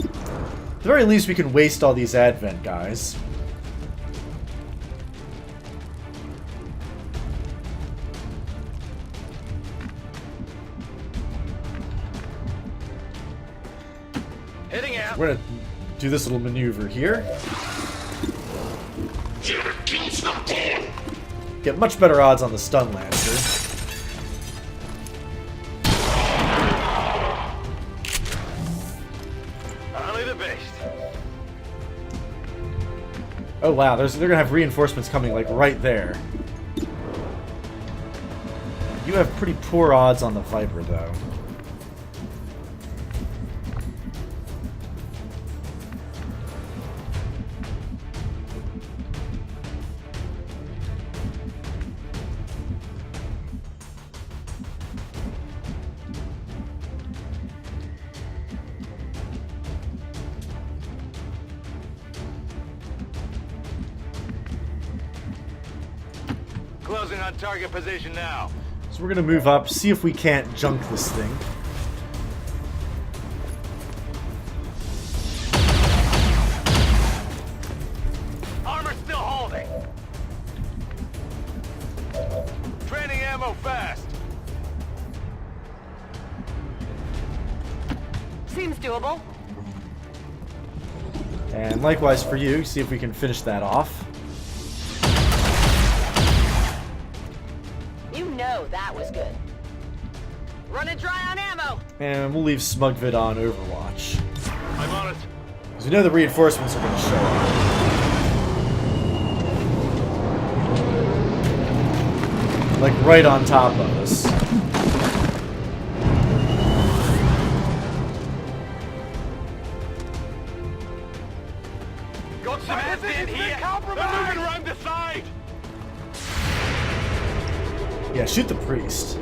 At the very least, we can waste all these Advent guys. Heading out. We're gonna do this little maneuver here. Get much better odds on the stun lancer. Only the best. Oh wow, they're gonna have reinforcements coming like right there. You have pretty poor odds on the Viper though. Closing on target position now. So we're gonna move up, see if we can't junk this thing. Armor still holding. Training ammo fast. Seems doable. And likewise for you, see if we can finish that off. You know that was good. Running dry on ammo. And we'll leave Smugvid on Overwatch. I'm on it. Because we know the reinforcements are going to show up. Like right on top of us. Got some Advent here. They're moving around the side. Yeah, shoot the priest.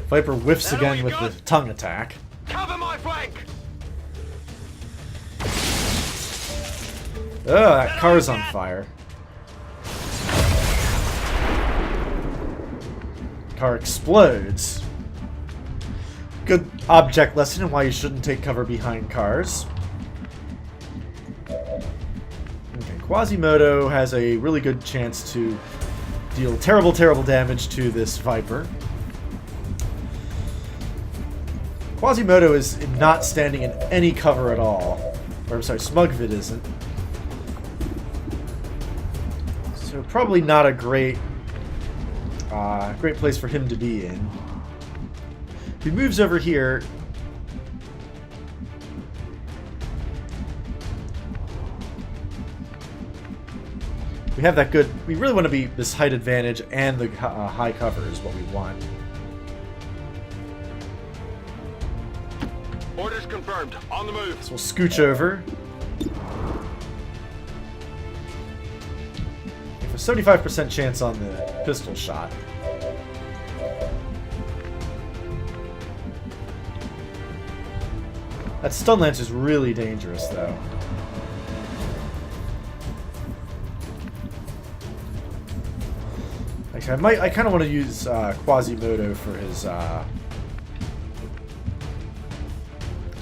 Viper whiffs again with the tongue attack. Cover my flank. Ugh, that car's on fire. Car explodes. Good object lesson in why you shouldn't take cover behind cars. Okay, Quasimodo has a really good chance to deal terrible, terrible damage to this Viper. Quasimodo is not standing in any cover at all. Or, I'm sorry, Smugvid isn't. So probably not a great place for him to be in. If he moves over here, we have that good. We really want to be this height advantage and the high cover is what we want. Orders confirmed. On the move. So we'll scooch over. We have a 75% chance on the pistol shot. That stun lance is really dangerous, though. Actually, I kind of want to use Quasimodo for his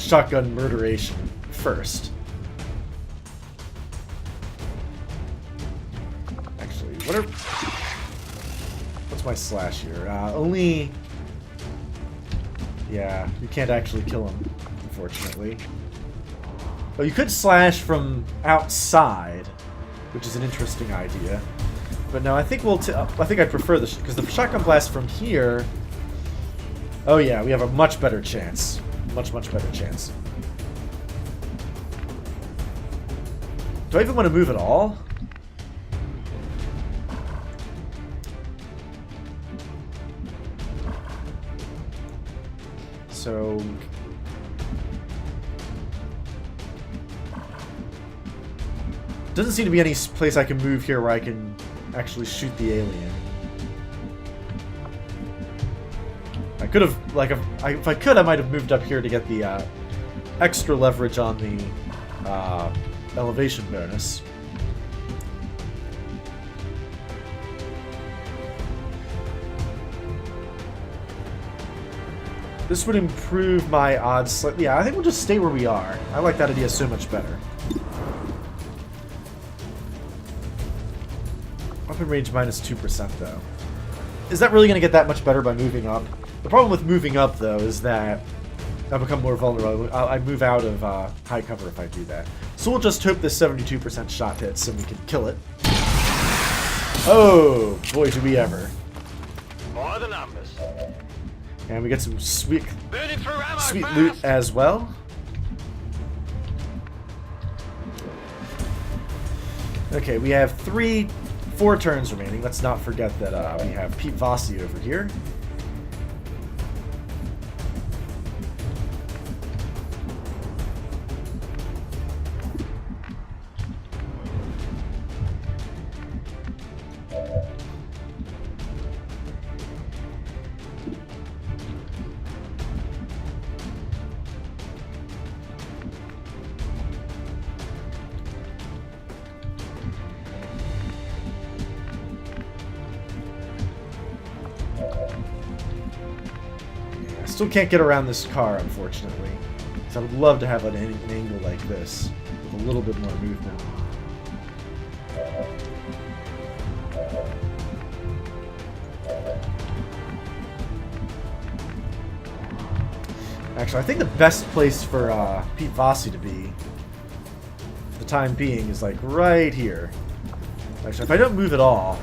shotgun murderation first. Actually, what's my slash here? Only. Yeah, you can't actually kill him, unfortunately. Oh, you could slash from outside, which is an interesting idea. But no, I think I think I prefer this because the shotgun blast from here. Oh yeah, we have a much better chance. Much better chance. Do I even want to move at all? So doesn't seem to be any place I can move here where I can actually shoot the alien. I could have, like, if I could, I might have moved up here to get the extra leverage on the elevation bonus. This would improve my odds slightly. Yeah, I think we'll just stay where we are. I like that idea so much better. Weapon range minus 2% though. Is that really going to get that much better by moving up? The problem with moving up though is that I become more vulnerable. I move out of high cover if I do that. So we'll just hope this 72% shot hits and we can kill it. Oh, boy, do we ever. More the numbers. And we get some sweet Fast. loot as well. Okay, we have 4 turns remaining. Let's not forget that we have Pete Vossi over here. Still can't get around this car, unfortunately. So I would love to have an angle like this, with a little bit more movement. Actually, I think the best place for Pete Vossi to be, for the time being, is like right here. Actually, if I don't move at all...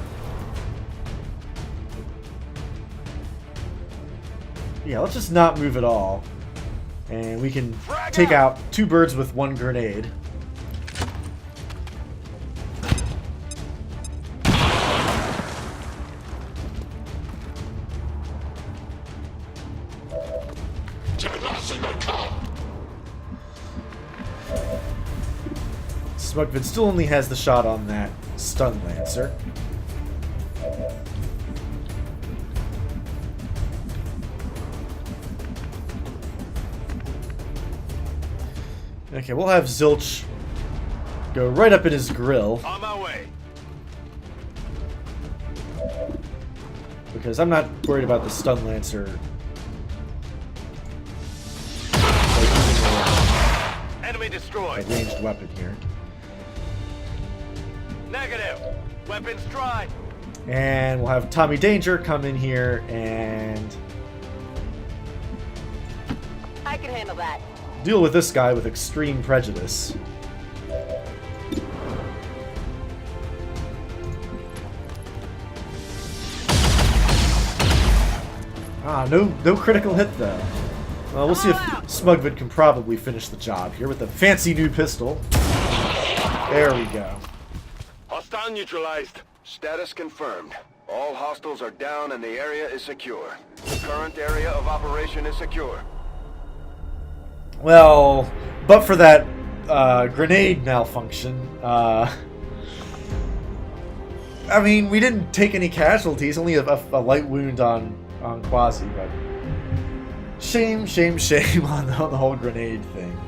Yeah, let's just not move at all. And we can take out 2 birds with 1 grenade. Smugvid still only has the shot on that stun lancer. Okay, we'll have Zilch go right up in his grill. On my way. Because I'm not worried about the stun lancer. Enemy destroyed. A ranged weapon here. Negative. Weapons dry. And we'll have Tommy Danger come in here and I can handle that. deal with this guy with extreme prejudice. Ah, no critical hit though. Well, we'll see if Smugvid can probably finish the job here with the fancy new pistol. There we go. Hostile neutralized. Status confirmed. All hostiles are down and the area is secure. The current area of operation is secure. Well, but for that grenade malfunction, I mean, we didn't take any casualties, only a light wound on Quasi, but shame on the whole grenade thing.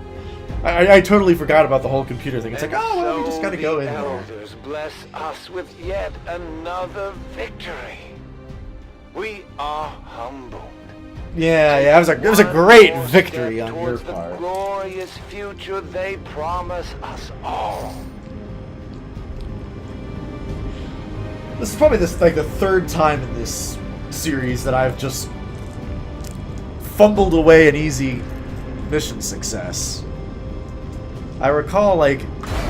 I totally forgot about the whole computer thing. It's like, oh, well, we just gotta go in there. Elders bless us with yet another victory. We are humbled. Yeah, it was a great victory on your The part. glorious future they promise us all. This is probably the 3rd time in this series that I've just fumbled away an easy mission success. I recall, like,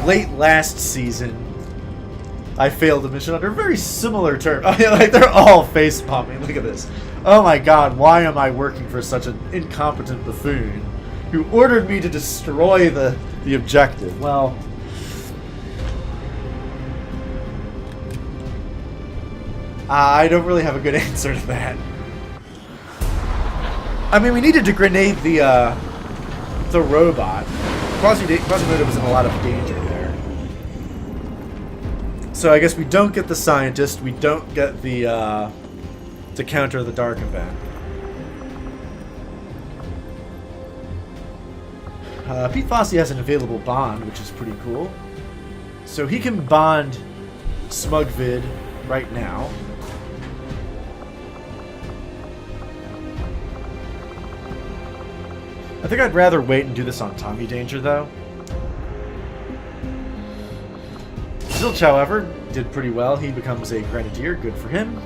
late last season, I failed a mission under very similar terms. I mean, like, they're all face-palming. Look at this. Oh my god, why am I working for such an incompetent buffoon who ordered me to destroy the objective? Well, I don't really have a good answer to that. I mean, we needed to grenade the robot. Quasimodo was in a lot of danger there. So I guess we don't get the scientist, we don't get the to counter the dark event. Pete Fossey has an available bond, which is pretty cool. So he can bond Smugvid right now. I think I'd rather wait and do this on Tommy Danger, though. Zilch, however, did pretty well. He becomes a Grenadier. Good for him.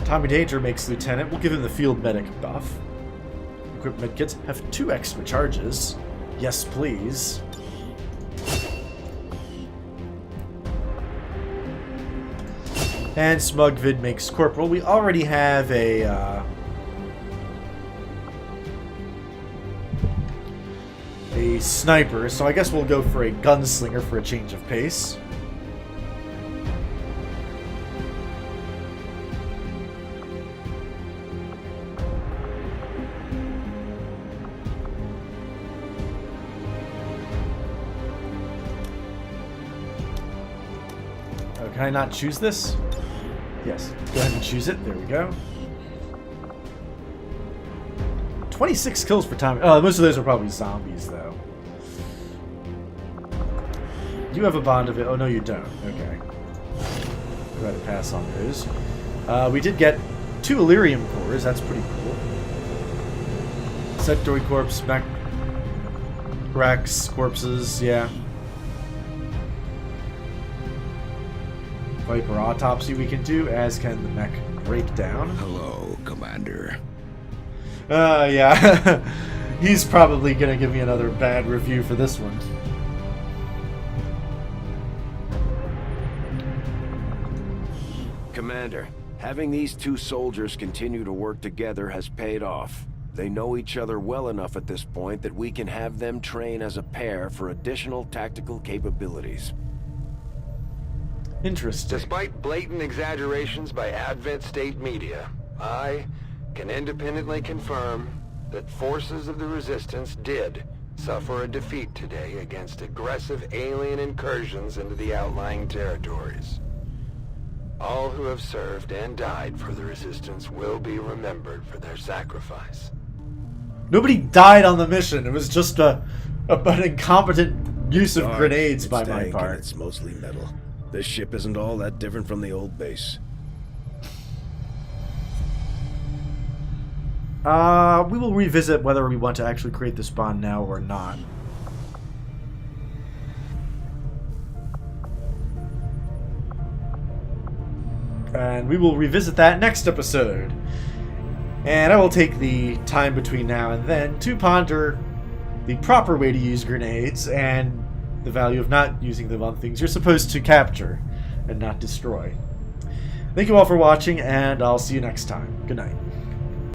Tommy Danger makes Lieutenant. We'll give him the Field Medic buff. Equipment kits have 2 extra charges. Yes, please. And Smugvid makes Corporal. We already have a sniper, so I guess we'll go for a gunslinger for a change of pace. Oh, can I not choose this? Yes. Go ahead and choose it. There we go. 26 kills for Tommy. Oh, most of those are probably zombies, though. You have a bond of it. Oh, no, you don't. Okay. Go ahead and pass on those. We did get 2 Illyrium cores. That's pretty cool. Sectoid corpse, mech Rex, corpses, yeah. Viper autopsy we can do, as can the mech breakdown. Hello, Commander. Yeah. He's probably gonna give me another bad review for this one. Commander, having these 2 soldiers continue to work together has paid off. They know each other well enough at this point that we can have them train as a pair for additional tactical capabilities. Interesting. Despite blatant exaggerations by Advent State media, I can independently confirm that forces of the Resistance did suffer a defeat today against aggressive alien incursions into the outlying territories. All who have served and died for the Resistance will be remembered for their sacrifice. Nobody died on the mission. It was just an incompetent use of grenades by my part. It's mostly metal. This ship isn't all that different from the old base. We will revisit whether we want to actually create this bond now or not. And we will revisit that next episode. And I will take the time between now and then to ponder the proper way to use grenades and the value of not using them on things you're supposed to capture and not destroy. Thank you all for watching, and I'll see you next time. Good night.